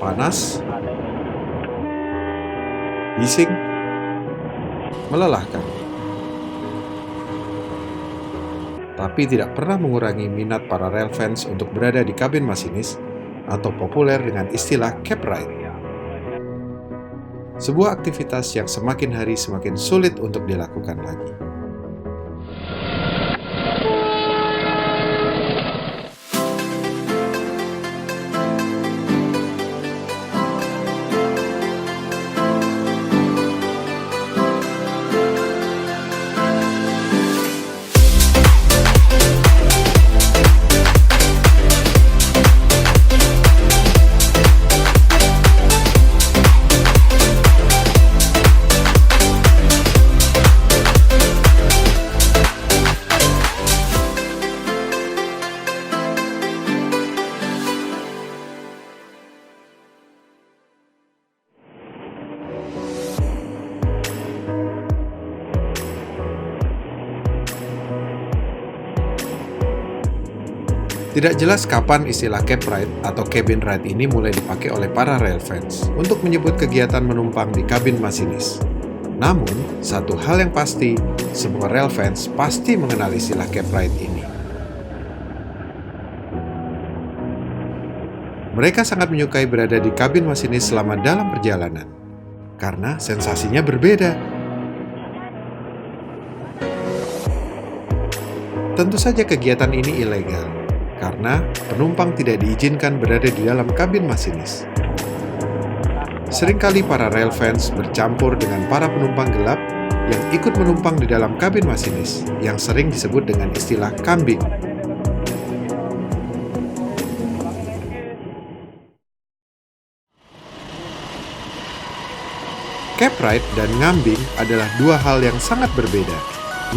panas, bising, melelahkan. Tapi tidak pernah mengurangi minat para railfans untuk berada di kabin masinis atau populer dengan istilah cab ride. Sebuah aktivitas yang semakin hari semakin sulit untuk dilakukan lagi. Tidak jelas kapan istilah cab ride atau cabin ride ini mulai dipakai oleh para railfans untuk menyebut kegiatan menumpang di kabin masinis. Namun, satu hal yang pasti, semua railfans pasti mengenal istilah cab ride ini. Mereka sangat menyukai berada di kabin masinis selama dalam perjalanan, karena sensasinya berbeda. Tentu saja kegiatan ini ilegal, karena penumpang tidak diizinkan berada di dalam kabin masinis. Seringkali para railfans bercampur dengan para penumpang gelap yang ikut menumpang di dalam kabin masinis, yang sering disebut dengan istilah kambing. Cab ride dan ngambing adalah dua hal yang sangat berbeda.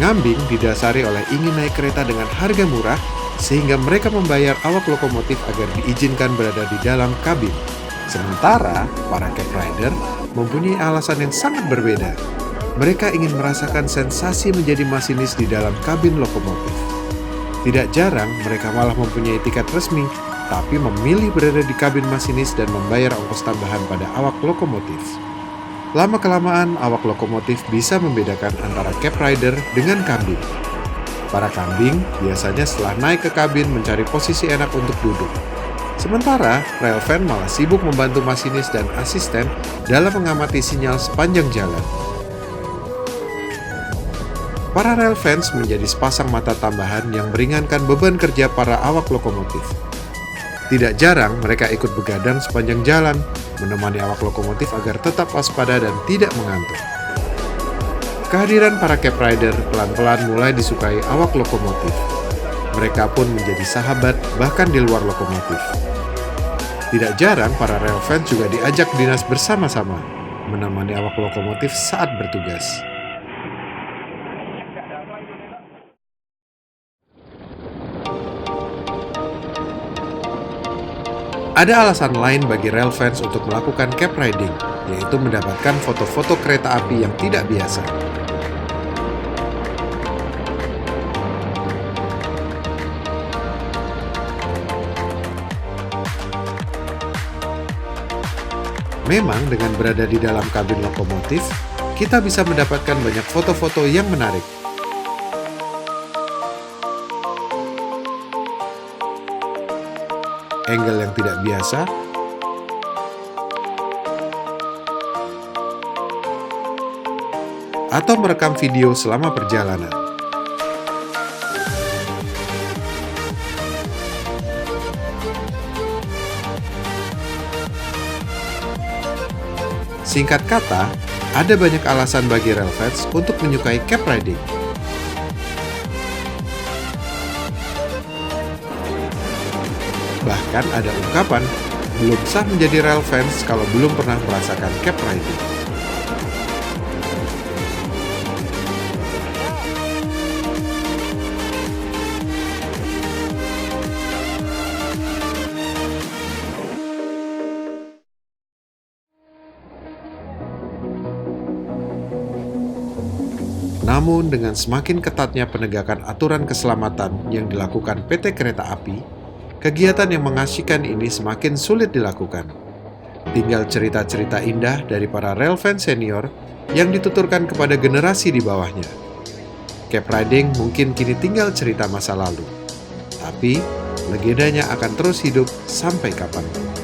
Ngambing didasari oleh ingin naik kereta dengan harga murah, sehingga mereka membayar awak lokomotif agar diizinkan berada di dalam kabin. Sementara para cab rider mempunyai alasan yang sangat berbeda. Mereka ingin merasakan sensasi menjadi masinis di dalam kabin lokomotif. Tidak jarang mereka malah mempunyai tiket resmi, tapi memilih berada di kabin masinis dan membayar ongkos tambahan pada awak lokomotif. Lama-kelamaan awak lokomotif bisa membedakan antara cab rider dengan kambing. Para kambing biasanya setelah naik ke kabin mencari posisi enak untuk duduk. Sementara, railfan malah sibuk membantu masinis dan asisten dalam mengamati sinyal sepanjang jalan. Para railfans menjadi sepasang mata tambahan yang meringankan beban kerja para awak lokomotif. Tidak jarang mereka ikut begadang sepanjang jalan, menemani awak lokomotif agar tetap waspada dan tidak mengantuk. Kehadiran para cab rider pelan-pelan mulai disukai awak lokomotif. Mereka pun menjadi sahabat bahkan di luar lokomotif. Tidak jarang para railfans juga diajak dinas bersama-sama, menemani awak lokomotif saat bertugas. Ada alasan lain bagi railfans untuk melakukan cab riding, yaitu mendapatkan foto-foto kereta api yang tidak biasa. Memang dengan berada di dalam kabin lokomotif, kita bisa mendapatkan banyak foto-foto yang menarik. Angle yang tidak biasa, atau merekam video selama perjalanan. Singkat kata, ada banyak alasan bagi railfans untuk menyukai cab riding. Bahkan ada ungkapan, belum sah menjadi railfans kalau belum pernah merasakan cab riding. Namun dengan semakin ketatnya penegakan aturan keselamatan yang dilakukan PT Kereta Api, kegiatan yang mengasyikkan ini semakin sulit dilakukan. Tinggal cerita-cerita indah dari para railfan senior yang dituturkan kepada generasi di bawahnya. Cap Riding mungkin kini tinggal cerita masa lalu, tapi legendanya akan terus hidup sampai kapanpun.